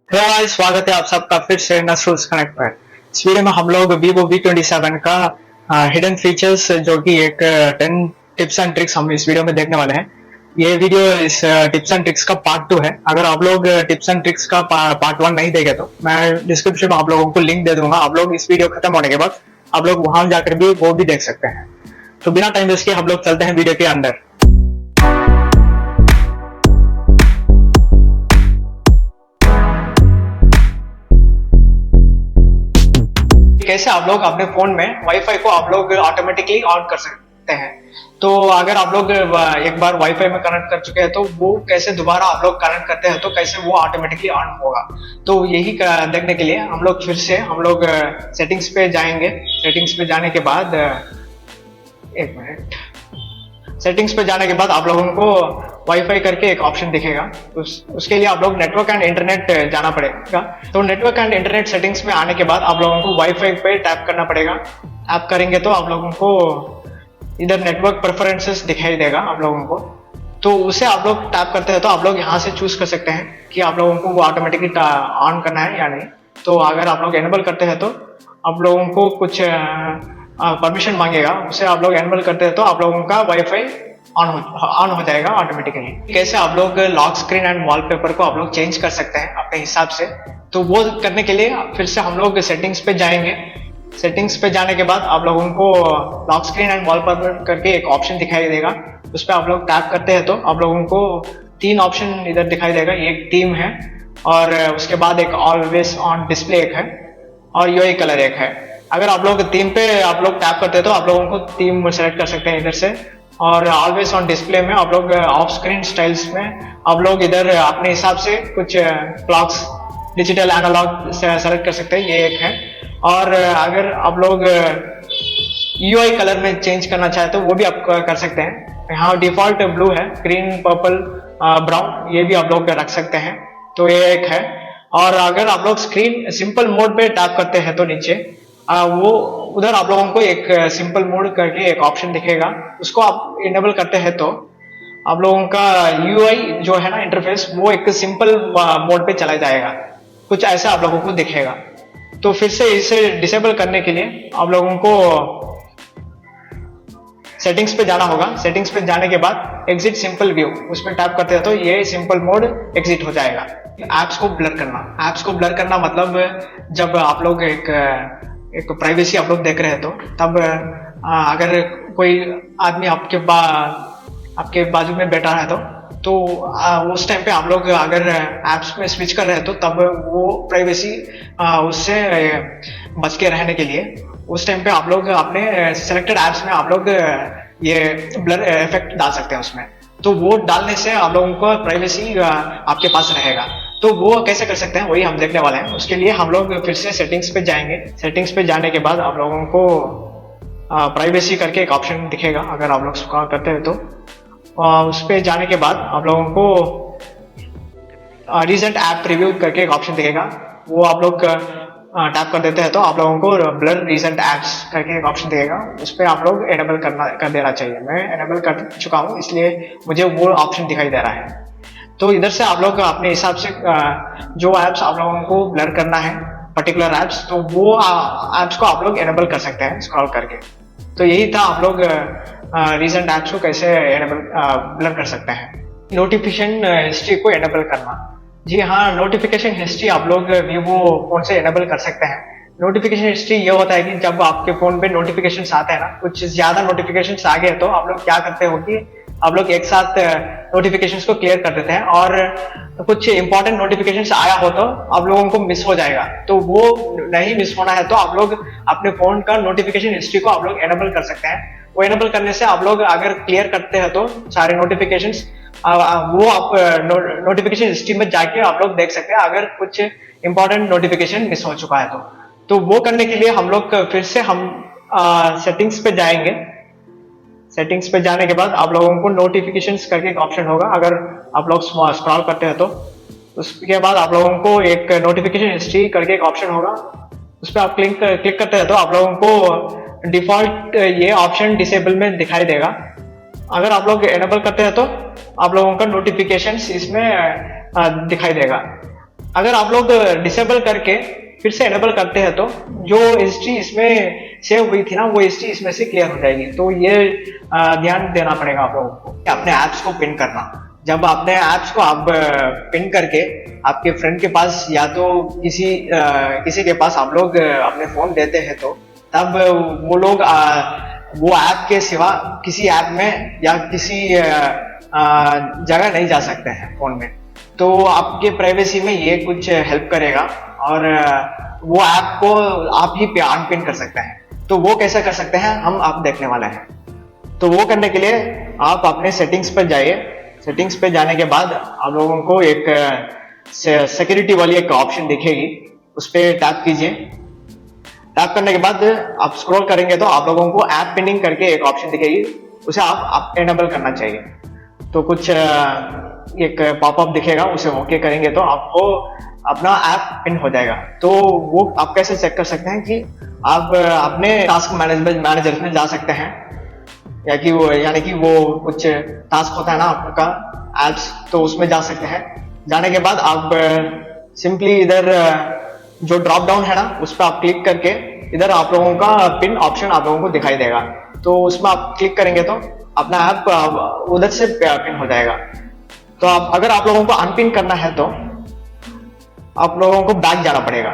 Hello guys, स्वागत है आप सबका फिर से नसरूस कनेक्ट पर। इस वीडियो में हम लोग Vivo V27 का हिडन फीचर्स जो कि एक 10 टिप्स एंड ट्रिक्स हम इस वीडियो में देखने वाले हैं। ये वीडियो इस टिप्स एंड ट्रिक्स का पार्ट 2 है। अगर आप लोग टिप्स एंड ट्रिक्स का पार्ट 1 नहीं देखे तो मैं डिस्क्रिप्शन में आप लोगों को लिंक दे दूंगा। आप लोग इस वीडियो खत्म होने के बाद आप लोग वहां जाकर भी वो भी देख सकते हैं। तो बिना टाइम वेस्ट किए हम लोग चलते हैं वीडियो के अंदर। कैसे आप लोग अपने फोन में वाईफाई को आप लोग ऑटोमेटिकली ऑन कर सकते हैं। तो अगर आप लोग एक बार वाईफाई में कनेक्ट कर चुके हैं तो वो कैसे दोबारा आप लोग कनेक्ट करते हैं तो कैसे वो ऑटोमेटिकली ऑन होगा। तो यही देखने के लिए हम लोग फिर से सेटिंग्स पे जाएंगे। सेटिंग्स पे जाने के बाद एक मिनट, सेटिंग्स पे जाने के बाद आप लोगों को वाईफाई करके एक ऑप्शन दिखेगा। उसके लिए आप लोग नेटवर्क एंड इंटरनेट जाना पड़ेगा। तो नेटवर्क एंड इंटरनेट सेटिंग्स में आने के बाद आप लोगों को वाईफाई पे टैप करना पड़ेगा। टैप करेंगे तो आप लोगों को इधर नेटवर्क प्रेफरेंसेस दिखाई देगा आप लोगों को। तो उसे आप लोग टैप करते हैं तो आप लोग यहाँ से चूज कर सकते हैं कि आप लोगों को वो ऑटोमेटिकली ऑन करना है या नहीं। तो अगर आप लोग एनेबल करते हैं तो आप लोगों को कुछ परमिशन मांगेगा, उसे आप लोग एनेबल करते हैं तो आप लोगों का वाईफाई ऑन हो जाएगा ऑटोमेटिकली। कैसे आप लोग लॉक स्क्रीन एंड वॉलपेपर को आप लोग चेंज कर सकते हैं अपने हिसाब से। तो वो करने के लिए फिर से हम लोग सेटिंग्स पे जाएंगे। सेटिंग्स पे जाने के बाद आप लोगों को लॉक स्क्रीन एंड वॉलपेपर करके एक ऑप्शन दिखाई देगा। उस पर आप लोग टैप करते हैं तो आप लोगों को 3 ऑप्शन इधर दिखाई देगा। एक थीम है और उसके बाद एक ऑलवेज ऑन डिस्प्ले एक है और यूआई कलर एक है। अगर आप लोग थीम पे आप लोग टैप करते हैं तो आप लोगों को थीम सेलेक्ट कर सकते हैं इधर से। और ऑलवेज ऑन डिस्प्ले में आप लोग ऑफ स्क्रीन स्टाइल्स में आप लोग इधर अपने हिसाब से कुछ क्लॉक्स डिजिटल एनालॉग सेलेक्ट कर सकते हैं, ये एक है। और अगर आप लोग यूआई कलर में चेंज करना चाहे तो वो भी आप कर सकते हैं। यहाँ डिफॉल्ट ब्लू है, ग्रीन पर्पल ब्राउन ये भी आप लोग रख सकते हैं। तो ये एक है। और अगर आप लोग स्क्रीन सिंपल मोड पे टैप करते हैं तो नीचे वो उधर आप लोगों को एक सिंपल मोड करके एक ऑप्शन दिखेगा। उसको आप इनेबल करते हैं तो आप लोगों का यूआई जो है ना इंटरफेस वो एक सिंपल मोड पे चला जाएगा। कुछ ऐसा आप लोगों को दिखेगा। तो फिर से इसे डिसेबल करने के लिए आप लोगों को सेटिंग्स पे जाना होगा। सेटिंग्स पे जाने के बाद एग्जिट सिंपल व्यू उस पर टैप करते हैं तो ये सिंपल मोड एग्जिट हो जाएगा। ऐप्स को ब्लर करना, ऐप्स को ब्लर करना मतलब जब आप लोग एक प्राइवेसी आप लोग देख रहे हैं तो तब अगर कोई आदमी आपके बाजू में बैठा है तो उस टाइम पे आप लोग अगर ऐप्स में स्विच कर रहे हैं तो तब वो प्राइवेसी उससे बच के रहने के लिए उस टाइम पे आप लोग अपने सिलेक्टेड ऐप्स में आप लोग ये ब्लर इफेक्ट डाल सकते हैं उसमें। तो वो डालने से आप लोगों को प्राइवेसी आपके पास रहेगा। तो वो कैसे कर सकते हैं वही हम देखने वाले हैं। उसके लिए हम लोग फिर से सेटिंग्स पे जाएंगे। सेटिंग्स पे जाने के बाद आप लोगों को प्राइवेसी करके एक ऑप्शन दिखेगा अगर आप लोग स्क्रॉल करते हैं तो उस पर जाने के बाद आप लोगों को रिसेंट ऐप प्रीव्यू करके एक ऑप्शन दिखेगा। वो आप लोग टैप कर देते हैं तो आप लोगों को ब्लर रिसेंट ऐप्स करके एक ऑप्शन दिखेगा। उस पर आप लोग एनेबल कर देना चाहिए। मैं एनेबल कर चुका हूँ इसलिए मुझे वो ऑप्शन दिखाई दे रहा है। तो इधर से आप लोग अपने हिसाब से जो ऐप्स आप लोगों को ब्लर करना है पर्टिकुलर ऐप्स तो वो ऐप्स को आप लोग एनेबल कर सकते हैं स्क्रॉल करके। तो यही था आप लोग रिसेंट ऐप्स को कैसे एनेबल ब्लर कर सकते हैं। नोटिफिकेशन हिस्ट्री को एनेबल करना, जी हाँ, नोटिफिकेशन हिस्ट्री आप लोग वीवो फोन से एनेबल कर सकते हैं। नोटिफिकेशन हिस्ट्री ये होता है कि जब आपके फोन पे नोटिफिकेशंस आते हैं ना, कुछ ज्यादा नोटिफिकेशंस आ गए तो आप लोग क्या करते हो कि आप लोग एक साथ नोटिफिकेशंस को क्लियर कर देते हैं और कुछ इंपॉर्टेंट नोटिफिकेशंस आया हो तो आप लोगों को मिस हो जाएगा। तो वो नहीं मिस होना है तो आप लोग अपने फोन का नोटिफिकेशन हिस्ट्री को आप लोग एनेबल कर सकते हैं। वो एनेबल करने से आप लोग अगर क्लियर करते हैं तो सारे नोटिफिकेशंस वो आप नोटिफिकेशन हिस्ट्री में जाके आप लोग देख सकते हैं अगर कुछ इंपॉर्टेंट नोटिफिकेशन मिस हो चुका है तो वो करने के लिए हम लोग फिर से हम सेटिंग्स पे जाएंगे। सेटिंग्स पे जाने के बाद आप लोगों को नोटिफिकेशंस करके एक ऑप्शन होगा। अगर आप लोग स्क्रॉल करते हैं तो उसके बाद आप लोगों को एक नोटिफिकेशन हिस्ट्री करके एक ऑप्शन होगा। उस पर आप क्लिक करते हैं तो आप लोगों को डिफॉल्ट ये ऑप्शन डिसेबल में दिखाई देगा। अगर आप लोग एनेबल करते हैं तो आप लोगों का नोटिफिकेशंस इसमें दिखाई देगा। अगर आप लोग डिसेबल करके फिर से एनेबल करते हैं तो जो हिस्ट्री इसमें सेव हुई थी ना वो हिस्ट्री इसमें से क्लियर हो जाएगी। तो ये ध्यान देना पड़ेगा आप लोगों को अपने ऐप्स को पिन करना। जब अपने ऐप्स को आप पिन करके आपके फ्रेंड के पास या तो किसी के पास आप लोग अपने फोन देते हैं तो तब वो लोग वो ऐप के सिवा किसी ऐप में या किसी जगह नहीं जा सकते हैं फोन में। तो आपके प्राइवेसी में ये कुछ हेल्प करेगा और वो ऐप को आप ही अनपिन कर सकते हैं। तो वो कैसे कर सकते हैं हम आप देखने वाले हैं। तो वो करने के लिए आप अपने सेटिंग्स पर जाइए। सेटिंग्स पे जाने के बाद आप लोगों को एक सिक्योरिटी वाली एक ऑप्शन दिखेगी, उस पर टैप कीजिए। टैप करने के बाद आप स्क्रॉल करेंगे तो आप लोगों को ऐप पिनिंग करके एक ऑप्शन दिखेगी, उसे आप एनेबल करना चाहिए। तो कुछ एक पॉपअप दिखेगा, उसे ओके करेंगे तो आपको अपना ऐप पिन हो जाएगा। तो वो आप कैसे चेक कर सकते हैं कि आप अपने टास्क मैनेजर में जा सकते हैं या कि वो यानी कि वो कुछ टास्क होता है ना आपका एप्स, तो उसमें जा सकते हैं। जाने के बाद आप सिंपली इधर जो ड्रॉप डाउन है ना उस पर आप क्लिक करके इधर आप लोगों का पिन ऑप्शन आप लोगों को दिखाई देगा। तो उसमें आप क्लिक करेंगे तो अपना ऐप उधर से पिन हो जाएगा। तो अगर आप लोगों को अनपिन करना है तो आप लोगों को बैक जाना पड़ेगा।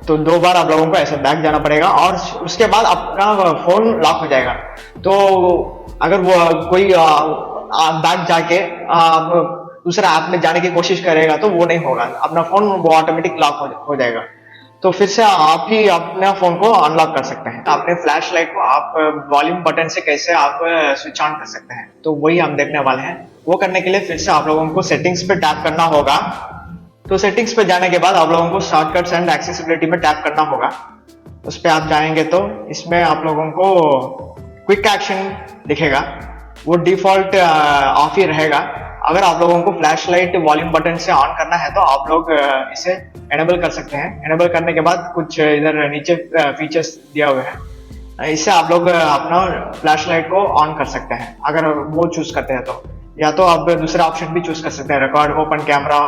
तो 2 बार आप लोगों को ऐसे बैक जाना पड़ेगा और उसके बाद आपका फोन लॉक हो जाएगा। तो अगर वो कोई बैक जाके दूसरा ऐप में जाने की कोशिश करेगा तो वो नहीं होगा, अपना फोन वो ऑटोमेटिक लॉक हो जाएगा। तो फिर से आप ही अपने फोन को अनलॉक कर सकते हैं। अपने फ्लैश लाइट को आप वॉल्यूम बटन से कैसे आप स्विच ऑन कर सकते हैं, तो वही हम देखने वाले हैं। वो करने के लिए फिर से आप लोगों को सेटिंग्स पे टैप करना होगा। तो सेटिंग्स पे जाने के बाद आप लोगों को शॉर्टकट्स एंड एक्सेसिबिलिटी में टैप करना होगा। उस पर आप जाएंगे तो इसमें आप लोगों को क्विक एक्शन दिखेगा, वो डिफॉल्ट ऑफ ही रहेगा। अगर आप लोगों को फ्लैश लाइट वॉल्यूम बटन से ऑन करना है तो आप लोग इसे एनेबल कर सकते हैं। एनेबल करने के बाद कुछ इधर नीचे फीचर्स दिया हुआ है, इससे आप लोग अपना फ्लैश लाइट को ऑन कर सकते हैं अगर वो चूज करते हैं तो। या तो आप दूसरा ऑप्शन भी चूज कर सकते हैं, record, open camera,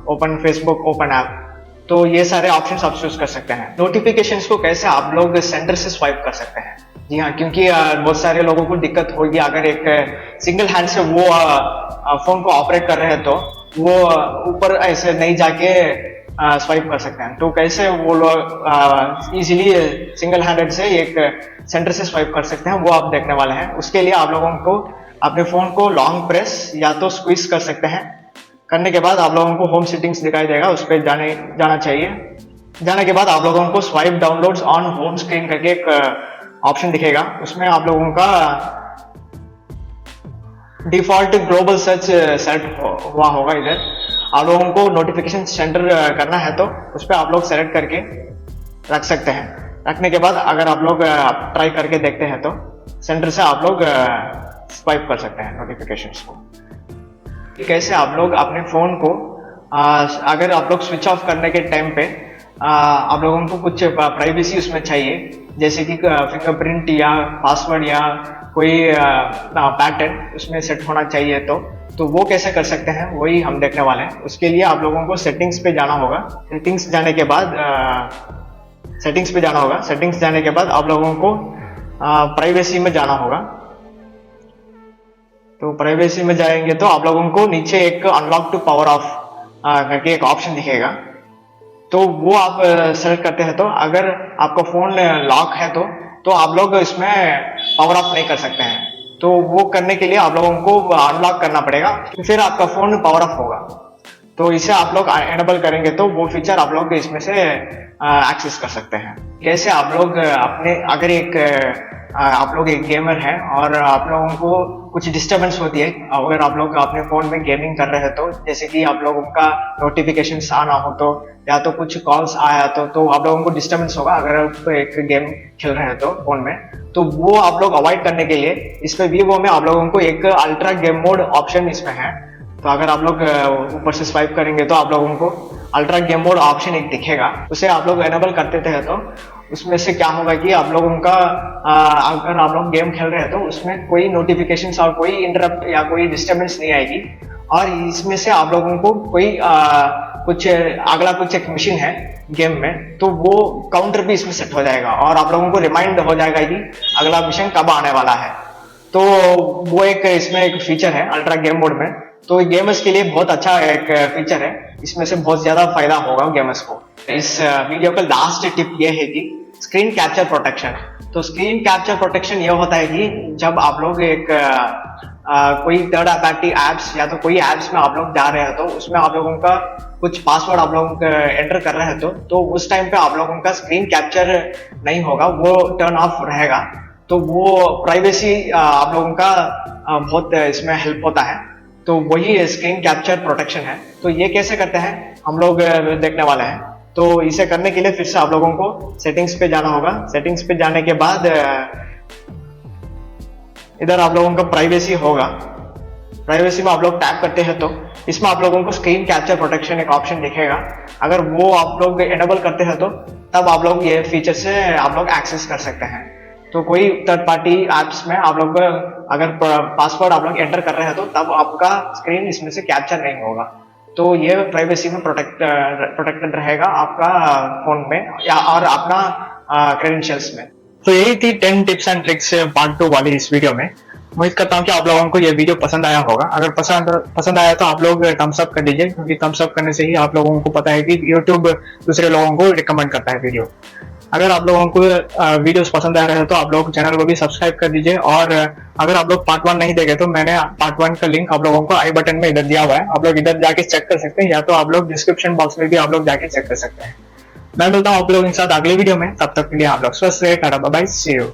open Facebook, open app. तो ये सारे ऑप्शंस आप चूज कर सकते हैं। नोटिफिकेशंस को कैसे आप लोग सेंटर से स्वाइप कर सकते हैं, जी हाँ, क्योंकि बहुत सारे लोगों को दिक्कत होगी अगर एक सिंगल हैंड से वो फोन को ऑपरेट कर रहे हैं तो वो ऊपर ऐसे नहीं जाके स्वाइप कर सकते हैं। तो कैसे वो लोग इजीली सिंगल हैंडेड से एक सेंटर से स्वाइप कर सकते हैं वो आप देखने वाले हैं। उसके लिए आप लोगों को अपने फोन को लॉन्ग प्रेस या तो स्क्वीज कर सकते हैं। करने के बाद आप लोगों को होम सेटिंग्स दिखाई देगा, उस पर जाना चाहिए। जाने के बाद आप लोगों को swipe downloads on home screen करके एक ऑप्शन दिखेगा, उसमें आप लोगों का डिफॉल्ट ग्लोबल सर्च सेट हुआ होगा। इधर आप लोगों को नोटिफिकेशन सेंटर करना है तो उस पर आप लोग सेलेक्ट करके रख सकते हैं। रखने के बाद अगर आप लोग ट्राई करके देखते हैं तो सेंटर से आप लोग स्वाइप कर सकते हैं नोटिफिकेशंस को। कैसे आप लोग अपने फोन को अगर आप लोग स्विच ऑफ करने के टाइम पे आप लोगों को कुछ प्राइवेसी उसमें चाहिए, जैसे कि फिंगरप्रिंट या पासवर्ड या कोई पैटर्न उसमें सेट होना चाहिए। तो वो कैसे कर सकते हैं वही हम देखने वाले हैं। उसके लिए आप लोगों को सेटिंग्स पे जाना होगा। सेटिंग्स जाने के बाद सेटिंग्स जाने के बाद आप लोगों को प्राइवेसी में जाना होगा। तो प्राइवेसी में जाएंगे तो आप लोगों को नीचे एक अनलॉक टू पावर ऑफ करके एक ऑप्शन दिखेगा, तो वो आप सेलेक्ट करते हैं। तो अगर आपका फोन लॉक है तो आप लोग इसमें पावर ऑफ नहीं कर सकते हैं। तो वो करने के लिए आप लोगों को अनलॉक करना पड़ेगा, फिर आपका फोन पावर ऑफ होगा। तो इसे आप लोग एनेबल करेंगे तो वो फीचर आप लोग इसमें से एक्सेस कर सकते हैं। कैसे आप लोग अपने अगर आप लोग एक गेमर हैं और आप लोगों को कुछ डिस्टरबेंस होती है अगर आप लोग अपने फोन में गेमिंग कर रहे हैं तो, जैसे कि आप लोगों का नोटिफिकेशंस आना हो तो या तो कुछ कॉल्स आया तो आप लोगों को डिस्टरबेंस होगा अगर आप एक गेम खेल रहे हैं तो फोन में। तो वो आप लोग अवॉइड करने के लिए इसमें वीवो में आप लोगों को एक अल्ट्रा गेम मोड ऑप्शन इसमें है। तो अगर आप लोग ऊपर से स्वाइप करेंगे तो आप लोगों को अल्ट्रा गेम मोड ऑप्शन एक दिखेगा, उसे आप लोग एनेबल कर देते हैं तो उसमें से क्या होगा कि आप लोगों का अगर आप लोग गेम खेल रहे हैं तो उसमें कोई नोटिफिकेशंस और कोई इंटरप्ट या कोई डिस्टर्बेंस नहीं आएगी और इसमें से आप लोगों को कोई कुछ अगला कुछ एक मिशन है गेम में, तो वो काउंटर भी इसमें सेट हो जाएगा और आप लोगों को रिमाइंड हो जाएगा कि अगला मिशन कब आने वाला है। तो वो एक इसमें एक फीचर है अल्ट्रा गेम मोड में, तो गेमर्स के लिए बहुत अच्छा एक फीचर है, इसमें से बहुत ज्यादा फायदा होगा गेमर्स को। इस वीडियो का लास्ट टिप ये है कि स्क्रीन कैप्चर प्रोटेक्शन। तो स्क्रीन कैप्चर प्रोटेक्शन ये होता है कि जब आप लोग एक कोई थर्ड पार्टी एप्स या तो कोई एप्स में आप लोग जा रहे हैं तो उसमें आप लोगों का कुछ पासवर्ड आप लोग एंटर कर रहे हैं तो उस टाइम पे आप लोगों का स्क्रीन कैप्चर नहीं होगा, वो टर्न ऑफ रहेगा। तो वो प्राइवेसी आप लोगों का बहुत इसमें हेल्प होता है। तो वही स्क्रीन कैप्चर प्रोटेक्शन है। तो ये कैसे करते हैं हम लोग देखने वाले हैं। तो इसे करने के लिए फिर से आप लोगों को सेटिंग्स पे जाना होगा। सेटिंग्स पे जाने के बाद इधर आप लोगों का प्राइवेसी होगा। प्राइवेसी में आप लोग टैप करते हैं तो इसमें आप लोगों को स्क्रीन कैप्चर प्रोटेक्शन एक ऑप्शन दिखेगा। अगर वो आप लोग एनेबल करते हैं तो तब आप लोग ये फीचर से आप लोग एक्सेस कर सकते हैं। तो कोई थर्ड पार्टी एप्स में आप लोग अगर पासवर्ड आप लोग एंटर कर रहे हैं तो तब आपका स्क्रीन इसमें से कैप्चर नहीं होगा। तो ये प्राइवेसी में प्रोटेक्टेड रहेगा आपका फोन में या और अपना क्रेडेंशियल्स में। तो यही थी 10 टिप्स एंड ट्रिक्स पार्ट 2 वाली इस वीडियो में। उम्मीद करता हूँ कि आप लोगों को ये वीडियो पसंद आया होगा। अगर पसंद आया तो आप लोग थम्स अप कर दीजिए, क्योंकि थम्स अप करने से ही आप लोगों को पता है कि यूट्यूब दूसरे लोगों को रिकमेंड करता है वीडियो। अगर आप लोगों को वीडियोस पसंद आ रहे हैं तो आप लोग चैनल को भी सब्सक्राइब कर दीजिए। और अगर आप लोग पार्ट 1 नहीं देखे तो मैंने पार्ट 1 का लिंक आप लोगों को आई बटन में इधर दिया हुआ है, आप लोग इधर जाके चेक कर सकते हैं, या तो आप लोग डिस्क्रिप्शन बॉक्स में भी आप लोग जाके चेक कर सकते हैं। मैं मिलता हूँ आप लोगों के साथ अगले वीडियो में, तब तक के लिए आप लोग स्वस्थ रहिए। Bye bye, see you.